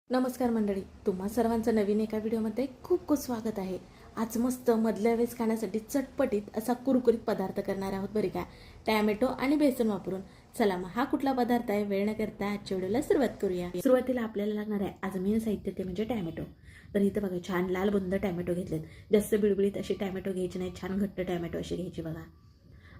नमस्कार मंडळी, तुम्हा सर्वांचं नवीन एका व्हिडिओमध्ये खूप खूप स्वागत आहे. आज मस्त मधल्या वेळेस खाण्यासाठी चटपटीत असा कुरकुरीत पदार्थ करणार आहोत बरे का. टॅमॅटो आणि बेसन वापरून. चला मग हा कुठला पदार्थ आहे वेळ न करता आजच्या व्हिडिओला सुरुवात करूया. सुरुवातीला आपल्याला लागणार आहे आज मेन साहित्य ते म्हणजे टॅमॅटो. तर इथं बघा छान लाल बुंद टॅमॅटो घेतलेत. जास्त बिळबिळीत अशी टॅमॅटो घ्यायची नाही, छान घट्ट टॅमॅटो अशी घ्यायची बघा.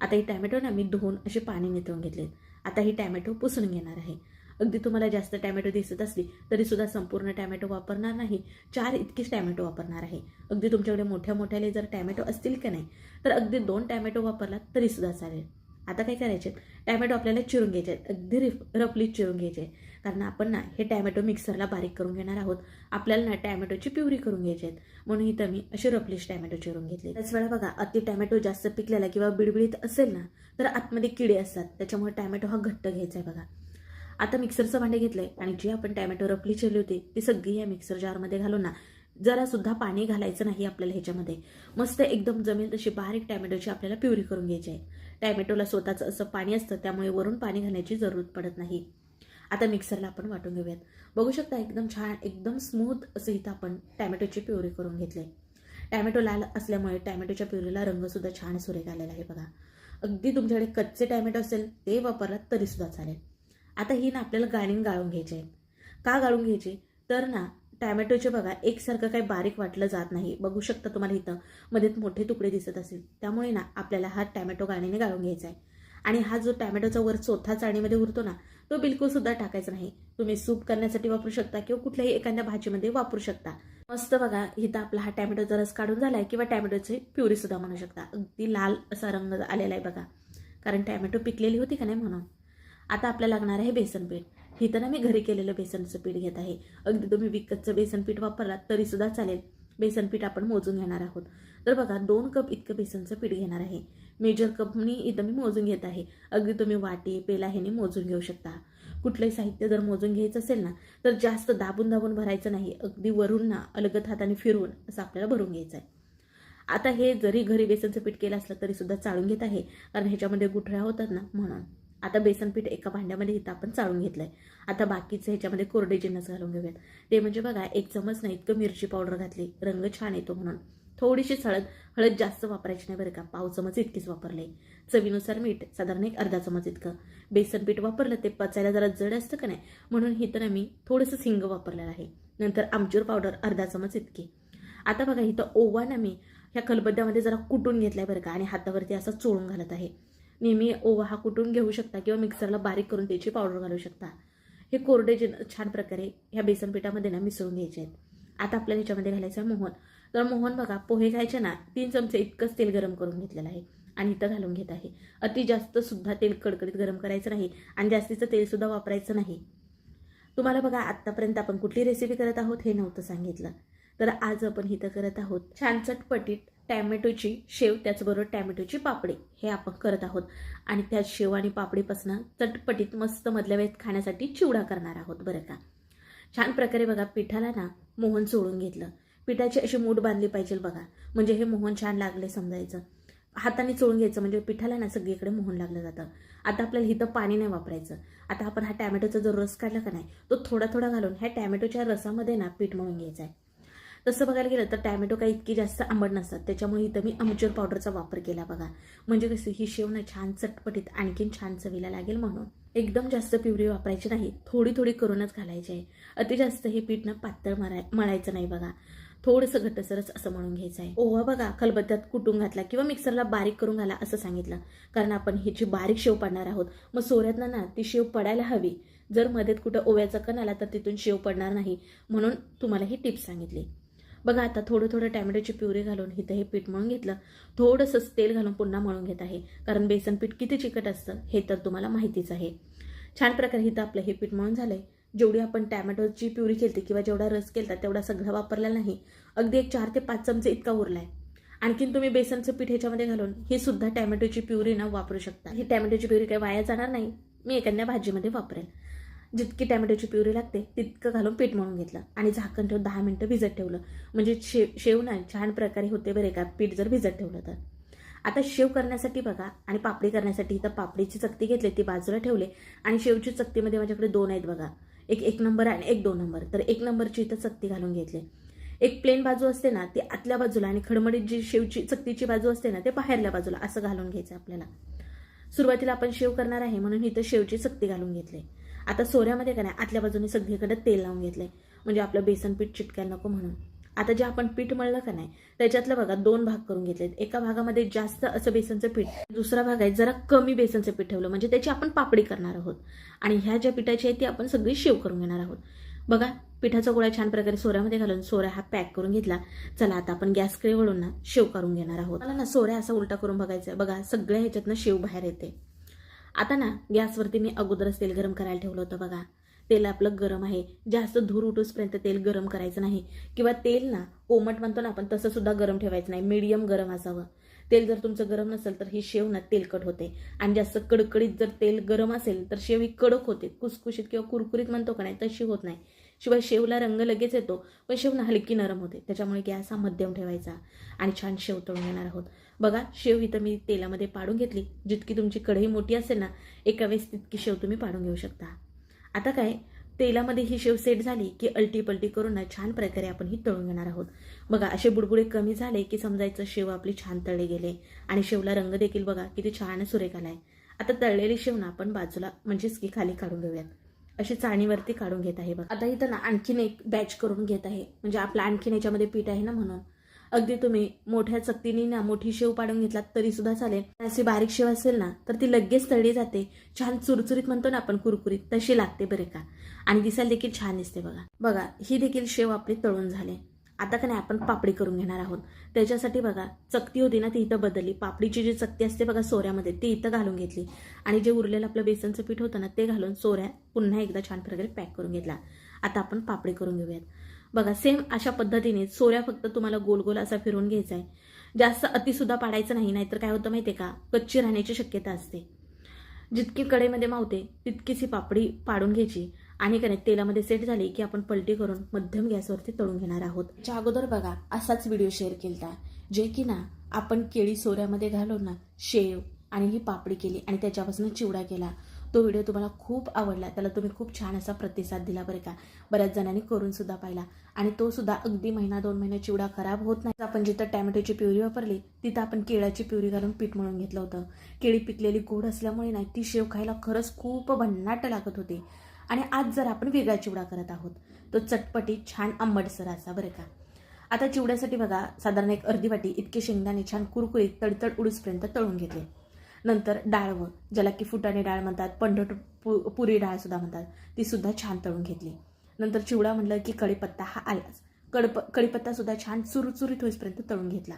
आता ही टॅमॅटो ना मी धुवून अशी पाणी निथळून घेतलेत. आता ही टॅमॅटो पुसून घेणार आहे. अगदी तुम्हाला जास्त टॅमॅटो दिसत असली तरी सुद्धा संपूर्ण टॅमॅटो वापरणार नाही, 4 इतकीच टॅमॅटो वापरणार आहे. अगदी तुमच्याकडे मोठ्या मोठ्याले जर टॅमॅटो असतील का नाही तर अगदी 2 टॅमॅटो वापरला तरी सुद्धा चालेल. आता काय करायचे, टॅमॅटो आपल्याला चिरून घ्यायचे आहेत, अगदी रफली चिरून घ्यायचे. कारण आपण ना हे टॅमॅटो मिक्सरला बारीक करून घेणार आहोत. आपल्याला ना टॅमॅटोची प्युरी करून घ्यायची आहेत, म्हणून इथं मी असे रफलीच टॅमॅटो चिरून घेतले. त्याच वेळा बघा अति टॅमॅटो जास्त पिकलेला किंवा बिडबिडीत असेल ना तर आतमध्ये किडे असतात, त्याच्यामुळे टॅमॅटो हा घट्ट घ्यायचा आहे बघा. आता मिक्सरचं भांडे घेतलंय आणि जी आपण टॅमॅटो रफली चिरली होती ती सगळी या मिक्सर जारमध्ये घालून ना जरा सुद्धा पाणी घालायचं नाही आपल्याला ह्याच्यामध्ये. मस्त एकदम जमेल तशी बारीक टॅमॅटोची आपल्याला प्युरी करून घ्यायची आहे. टॅमॅटोला स्वतःच असं पाणी असतं, त्यामुळे वरून पाणी घालण्याची जरूरत पडत नाही. आता मिक्सरला आपण वाटून घेऊयात. बघू शकता एकदम छान एकदम स्मूथ असं इथं आपण टॅमॅटोची प्युरी करून घेतले. टॅमॅटो लाल असल्यामुळे टॅमॅटोच्या प्युरीला रंग सुद्धा छान सुरेख आलेला आहे बघा. अगदी तुमच्याकडे कच्चे टॅमॅटो असेल ते वापरलात तरी सुद्धा चालेल. आता ही ना आपल्याला गाळून घ्यायचे आहेत. का गाळून घ्यायचे तर ना टॅमॅटोचे बघा एकसारखं काही बारीक वाटलं जात नाही. बघू शकता तुम्हाला इथं मध्ये मोठे तुकडे दिसत असेल, त्यामुळे ना आपल्याला हा टॅमॅटो गाळणीने गाळून घ्यायचा आहे. आणि हा जो टॅमॅटोचा वर चोथा चाळणीमध्ये उरतो ना तो बिलकुल सुद्धा टाकायचा नाही. तुम्ही सूप करण्यासाठी वापरू शकता किंवा कुठल्याही एखाद्या भाजीमध्ये वापरू शकता. मस्त बघा इथं आपला हा टॅमॅटोचा रस काढून झालाय किंवा टॅमॅटोची प्युरी सुद्धा म्हणू शकता. अगदी लाल असा रंग आलेला आहे बघा, कारण टॅमॅटो पिकलेली होती का नाही म्हणून. आता आपल्याला लागणार आहे बेसन पीठ. इथं ना मी घरी केलेलं बेसनचं पीठ घेत आहे. अगदी तुम्ही विकतचं बेसन पीठ वापरलात तरी सुद्धा चालेल. बेसन पीठ आपण मोजून घेणार आहोत. तर बघा 2 कप इतकं बेसनचं पीठ घेणार आहे. मेजर कपनी इथं मी मोजून घेत आहे. अगदी तुम्ही वाटी पेला ह्याने मोजून घेऊ शकता. कुठलंही साहित्य जर मोजून घ्यायचं असेल ना तर जास्त दाबून दाबून भरायचं नाही, अगदी वरून ना अलगद हाताने फिरवून असं आपल्याला भरून घ्यायचं आहे. आता हे जरी घरी बेसनचं पीठ केलं असलं तरी सुद्धा चाळून घेत आहे, कारण ह्याच्यामध्ये गुठळ्या होतात ना म्हणून. आता बेसन पीठ एका भांड्यामध्ये इथं आपण चाळून घेतलंय. आता बाकीचं ह्याच्यामध्ये कोरडे जिन्नस घालून घेऊयात. ते म्हणजे बघा 1 चमच नाही इतकं मिरची पावडर घातली, रंग छान येतो म्हणून. थोडीशीच हळद जास्त वापरायची नाही बरं का, पाव चमच इतकीच वापरले. चवीनुसार मीठ साधारण 1 अर्धा चमच इतकं. बेसन पीठ वापरलं ते पचायला जरा जड असतं का नाही, म्हणून इथं ना मी थोडंसं हिंग वापरलेलं आहे. नंतर आमचूर पावडर अर्धा चमच इतकी. आता बघा इथं ओवा ना मी ह्या खलबत्त्यामध्ये जरा कुटून घेतलाय बरं का, आणि हातावरती असा चोळून घालत आहे. नेहमी ओवा हा कुटून घेऊ शकता किंवा मिक्सरला बारीक करून त्याची पावडर घालू शकता. हे कोरडे छान प्रकारे ह्या बेसन पिठामध्ये ना मिसळून घ्यायचे आहेत. आता आपल्याला ह्याच्यामध्ये घालायचं आहे मोहन. तर मोहन बघा पोहे खायचे ना 3 चमचे इतकंच तेल गरम करून घेतलेलं आहे आणि इथं घालून घेत आहे. अति जास्त सुद्धा तेल कडकडीत गरम करायचं नाही आणि जास्तीचं तेल सुद्धा वापरायचं नाही. तुम्हाला बघा आत्तापर्यंत आपण कुठली रेसिपी करत आहोत हे नव्हतं सांगितलं. तर आज आपण इथं करत आहोत छान चटपटीत टॅमॅटोची शेव, त्याचबरोबर टॅमॅटोची पापडी हे आपण करत आहोत. आणि त्या शेव आणि पापडीपासून चटपटीत मस्त मधल्या वेळेत खाण्यासाठी चिवडा करणार आहोत बरं का. छान प्रकारे बघा पिठाला ना मोहन सोडून घेतलं. पिठाची अशी मूठ बांधली पाहिजे बघा, म्हणजे हे मोहन छान लागले समजायचं. हाताने चोळून घ्यायचं म्हणजे पिठाला ना सगळीकडे मोहन लागलं जातं. आता आपल्याला इथं पाणी नाही वापरायचं. आता आपण हा टॅमॅटोचा जो रस काढला का नाही तो थोडा थोडा घालून ह्या टॅमॅटोच्या रसामध्ये ना पीठ मळून घ्यायचं आहे. तसं बघायला गेलं तर टॅमॅटो काही इतकी जास्त आंबट नसतात, त्याच्यामुळे इथं मी आमचूर पावडरचा वापर केला बघा. म्हणजे कसं ही शेव ना छान चटपटीत आणखीन छान चवीला लागेल म्हणून. एकदम जास्त प्युरी वापरायची नाही, थोडी थोडी करूनच घालायची आहे. अति जास्त हे पीठ ना पातळ मळायचं नाही बघा, थोडंसं घट्टसरच असं म्हणून घ्यायचं आहे. ओवा बघा खलबत्त्यात कुटून घातला किंवा मिक्सरला बारीक करून घाला असं सांगितलं, कारण आपण ह्याची बारीक शेव पाडणार आहोत. मग सोऱ्यातनं ना ती शेव पडायला हवी. जर मध्येत कुठं ओव्याचा कण आला तर तिथून शेव पडणार नाही, म्हणून तुम्हाला ही टिप्स सांगितली. बघा आता थोडं थोडं टॅमॅटोची प्युरी घालून इथं हे पीठ मळून घेतलं. थोडंसं तेल घालून पुन्हा मळून घेत आहे, कारण बेसन पीठ किती चिकट असतं हे तर तुम्हाला माहितीच आहे. छान प्रकारे इथं आपलं हे पीठ मळून झालंय. जेवढी आपण टॅमॅटोची प्युरी केली किंवा जेवढा रस केला तेवढा सगळा वापरलेला नाही, अगदी एक 4 ते 5 चमचे इतका उरलाय. आणखीन तुम्ही बेसनचं पीठ ह्याच्यामध्ये घालून ही सुद्धा टॅमॅटोची प्युरी ना वापरू शकता. ही टॅमॅटोची प्युरी काही वाया जाणार नाही, मी एखाद्या भाजीमध्ये वापरेल. जितकी टॅमॅटोची प्युरी लागते तितकं घालून पीठ मळून घेतलं आणि झाकण ठेवून 10 मिनिटं भिजत ठेवलं, म्हणजे शेव ना छान प्रकारे होते बरे का पीठ जर भिजत ठेवलं तर. आता शेव करण्यासाठी बघा आणि पापडी करण्यासाठी इथं पापडीची चकती घेतली, ती बाजूला ठेवले आणि शेवची चकतीमध्ये माझ्याकडे 2 आहेत बघा. एक नंबर आणि एक 2 नंबर. तर 1 नंबरची इथं चकती घालून घेतली. एक प्लेन बाजू असते ना ती आतल्या बाजूला आणि खडमडीत जी शेवची चकतीची बाजू असते ना ते बाहेरल्या बाजूला असं घालून घ्यायचं आपल्याला. सुरुवातीला आपण शेव करणार आहे म्हणून इथं शेवची चकती घालून घेतली. आता सोऱ्यामध्ये का नाही आतल्या बाजूने सगळीकडे तेल लावून घेतलंय म्हणजे आपलं बेसन पीठ चिटकायला नको म्हणून. आता जे आपण पीठ मळलं का नाही त्याच्यातलं बघा 2 भाग करून घेतलेत. एका भागामध्ये जास्त असं बेसनचं पीठ, दुसरा भाग आहे जरा कमी बेसनचं पीठ ठेवलं म्हणजे त्याची आपण पापडी करणार आहोत. आणि ह्या ज्या पिठाची आहे ती आपण सगळी शेव करून घेणार आहोत. बघा पिठाचा गोळा छान प्रकारे सोऱ्यामध्ये घालून सोऱ्या हा पॅक करून घेतला. चला आता आपण गॅसकडे वळून ना शेव करून घेणार आहोत. मला ना सोऱ्या असा उलटा करून बघायचा. बघा सगळ्या ह्याच्यातनं शेव बाहेर येते. आता ना गॅसवरती मी अगोदरच तेल गरम करायला ठेवलं होतं. बघा तेल आपलं गरम आहे. जास्त धूर उठूसपर्यंत तेल गरम करायचं नाही किंवा तेल ना कोमट म्हणतो ना आपण तसं सुद्धा गरम ठेवायचं नाही. मीडियम गरम असावं. तेल जर तुमचं गरम नसेल तर ही शेव ना तेलकट होते आणि जास्त कडकडीत जर तेल गरम असेल तर शेव ही कडक होते, कुसकुशीत किंवा कुरकुरीत म्हणतो का नाही तशी होत नाही. शिवाय शेवला रंग लगेच येतो पण शेव ना हलकी नरम होते. त्याच्यामुळे गॅस हा मध्यम ठेवायचा आणि छान शेव तळून घेणार आहोत. बघा शेव इथं मी तेलामध्ये पाडून घेतली. जितकी तुमची कढई मोठी असेल ना एका वेळेस तितकी शेव तुम्ही पाडून घेऊ शकता. आता काय तेलामध्ये ही शेव सेट झाली की अलटी पलटी करून ना छान प्रकारे आपण ही तळून घेणार आहोत. बघा असे बुडबुडे कमी झाले की समजायचं शेव आपली छान तळले गेले आणि शेवला रंग देखील बघा किती छान सुरेख आलाय. आता तळलेली शेव ना आपण बाजूला म्हणजेच की खाली काढून घेऊयात. अशी चाळणीवरती काढून घेत आहे बघा. आता इथं ना आणखीन एक बॅच करून घेत आहे म्हणजे आपलं आणखीन याच्यामध्ये पीठ आहे ना म्हणून. अगदी तुम्ही मोठ्या चकतीने ना मोठी शेव पाडून घेतलात तरी सुद्धा चालेल. अशी बारीक शेव असेल ना तर ती लगेच तळली जाते. छान चुरचुरीत म्हणतो ना आपण कुरकुरीत तशी लागते बरे का. आणि दिसायला देखील छान दिसते बघा. बघा ही देखील शेव आपली तळून झाली. आता का नाही आपण पापडी करून घेणार आहोत. त्याच्यासाठी बघा चकती होती ना ती इथं बदलली. पापडीची जी चकती असते बघा सोऱ्यामध्ये ती इथं घालून घेतली आणि जे उरलेलं आपलं बेसनचं पीठ होतं ना ते घालून सोऱ्या पुन्हा एकदा छान प्रकारे पॅक करून घेतला. आता आपण पापडी करून घेऊयात. बघा सेम अशा पद्धतीने सोऱ्या फक्त तुम्हाला गोल गोल असा फिरवून घ्यायचा आहे. जास्त अतिसुद्धा पाडायचं नाही नाहीतर काय होतं माहितीये का कच्ची राहण्याची शक्यता असते. जितकी कढईमध्ये मावते तितकीच ही पापडी पाडून घ्यायची आणि का नाही तेलामध्ये सेट झाली की आपण पलटी करून मध्यम गॅसवरती तळून घेणार आहोत. त्या अगोदर बघा असाच व्हिडिओ शेअर केला जे की ना आपण केळी सोऱ्यामध्ये घालून ना शेव आणि ही पापडी केली आणि त्याच्यापासून चिवडा केला. तो व्हिडिओ तुम्हाला खूप आवडला. त्याला तुम्ही खूप छान असा प्रतिसाद दिला बरं का. बऱ्याच जणांनी करून सुद्धा पाहिला आणि तो सुद्धा अगदी 1-2 महिने चिवडा खराब होत नाही. आपण जिथं टॅमॅटोची प्युरी वापरली तिथं आपण केळाची प्युरी घालून पीठ मळून घेतलं होतं. केळी पिकलेली गोड असल्यामुळे ना ती शेव खायला खरंच खूप भन्नाट लागत होती. आणि आज जर आपण वेगळा चिवडा करत आहोत तो चटपटी छान आंबटसर असा बरं का. आता चिवड्यासाठी बघा साधारण एक अर्धी वाटी इतके शेंगदाणे छान कुरकुरीत तडतड उडूसपर्यंत तळून घेतले. नंतर डाळवं ज्याला की फुटाणे डाळ म्हणतात, पंढरपूर पुरी डाळ सुद्धा म्हणतात, ती सुद्धा छान तळून घेतली. नंतर चिवडा म्हणलं की कढीपत्ता हा आलाच. कढीपत्ता सुद्धा छान चुरचुरीत होईपर्यंत तळून घेतला.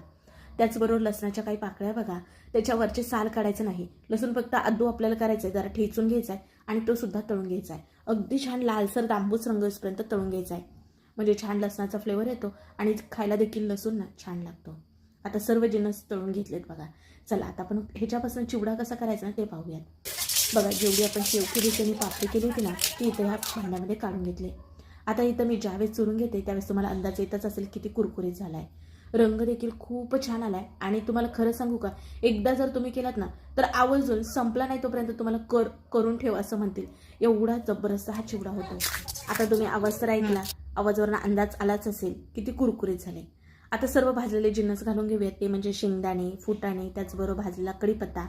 त्याचबरोबर लसणाच्या काही पाकळ्या बघा त्याच्यावरचे साल काढायचं नाही. लसूण फक्त आदू आपल्याला करायचं आहे, जरा ठेचून घ्यायचा आहे आणि तो सुद्धा तळून घ्यायचा आहे. अगदी छान लालसर तांबूस रंग होईपर्यंत तळून घ्यायचा आहे म्हणजे छान लसणाचा फ्लेवर येतो आणि खायला देखील लसूण ना छान लागतो. आता सर्व जिन्नस तळून घेतलेत बघा. चला आता आपण ह्याच्यापासून चिवडा कसा करायचा ना ते पाहूयात. बघा जेवढी आपण शेव केली त्यांनी पापडी केली होती ना ती इथं ह्या भांड्यामध्ये काढून घेतले. आता इथं मी ज्यावेळेस चुरून घेते त्यावेळेस तुम्हाला अंदाज येतच असेल किती कुरकुरीत झालाय. रंग देखील खूप छान आलाय आणि तुम्हाला खरं सांगू का एकदा जर तुम्ही केलात ना तर आवर्जून संपला नाही तोपर्यंत तुम्हाला करून ठेव असं म्हणतील. एवढा जबरदस्त हा चिवडा होतो. आता तुम्ही आवाज तर ऐकला, आवाजावरून अंदाज आलाच असेल किती कुरकुरीत झाले. आता सर्व भाजलेले जिन्नस घालून घेऊयात. ते म्हणजे शेंगदाणे, फुटाणे, त्याचबरोबर भाजलेला कढीपत्ता.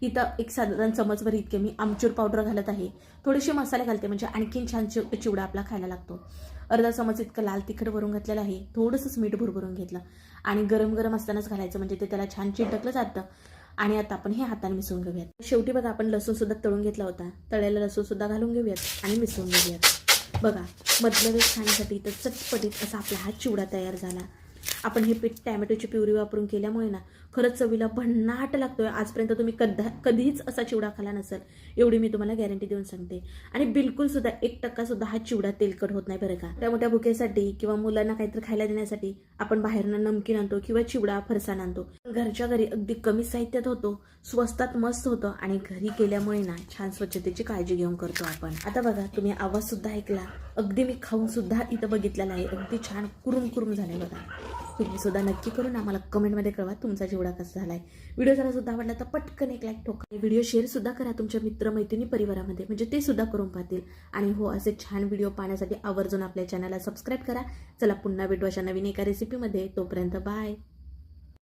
इथं एक साधारण चमचभर इतके मी आमचूर पावडर घालत आहे. थोडेसे मसाले घालते म्हणजे आणखीन छान चिवडा आपला खायला लागतो. अर्धा चमच इतकं लाल तिखट भरून घातलेलं आहे. थोडंसंच मीठ भरभरून घेतलं आणि गरम गरम असतानाच घालायचं म्हणजे ते त्याला छान चिटकलं जातं. आणि आता आपण हे हाताने मिसळून घेऊयात. शेवटी बघा आपण लसूण सुद्धा तळून घेतला होता. तळलेला लसूण सुद्धा घालून घेऊयात आणि मिसळून घेऊयात. बघा मधल्या वेळेस खाण्यासाठी तर चटपटीत असा आपला हा चिवडा तयार झाला. आपण हे पीठ टॅमॅटोची प्युरी वापरून केल्यामुळे ना खरंच चवीला भन्नाट लागतोय. आजपर्यंत तुम्ही कधीच असा चिवडा खाला नसेल एवढी मी तुम्हाला गॅरंटी देऊन सांगते. आणि बिलकुल सुद्धा 1% सुद्धा हा चिवडा तेलकट होत नाही बरं का. त्या मोठ्या भुकेसाठी किंवा मुलांना काहीतरी खायला देण्यासाठी आपण बाहेरनं नमकीन आणतो किंवा चिवडा फरसाण आणतो. घरच्या घरी अगदी कमी साहित्यात होतो, स्वस्तात मस्त होतं आणि घरी केल्यामुळे ना छान स्वच्छतेची काळजी घेऊन करतो आपण. आता बघा तुम्ही आवाज सुद्धा ऐकला. अगदी मी खाऊन सुद्धा इथं बघितलेला आहे. अगदी छान कुरुम कुरुम झाले बघा. तुम्ही सुद्धा नक्की करून आम्हाला कमेंटमध्ये कळवा तुमचा चिवडा कसा झाला आहे. व्हिडिओ जरा सुद्धा आवडला तर पटकन एक लाईक ठोका. व्हिडिओ शेअर सुद्धा करा तुमच्या मित्रमैत्रिणी परिवारामध्ये, म्हणजे ते सुद्धा करून पाहतील. आणि हो, असे छान व्हिडिओ पाहण्यासाठी आवर्जून आपल्या चॅनलला सबस्क्राईब करा. चला पुन्हा भेटू अशा नवीन एका रेसिपीमध्ये. तोपर्यंत बाय.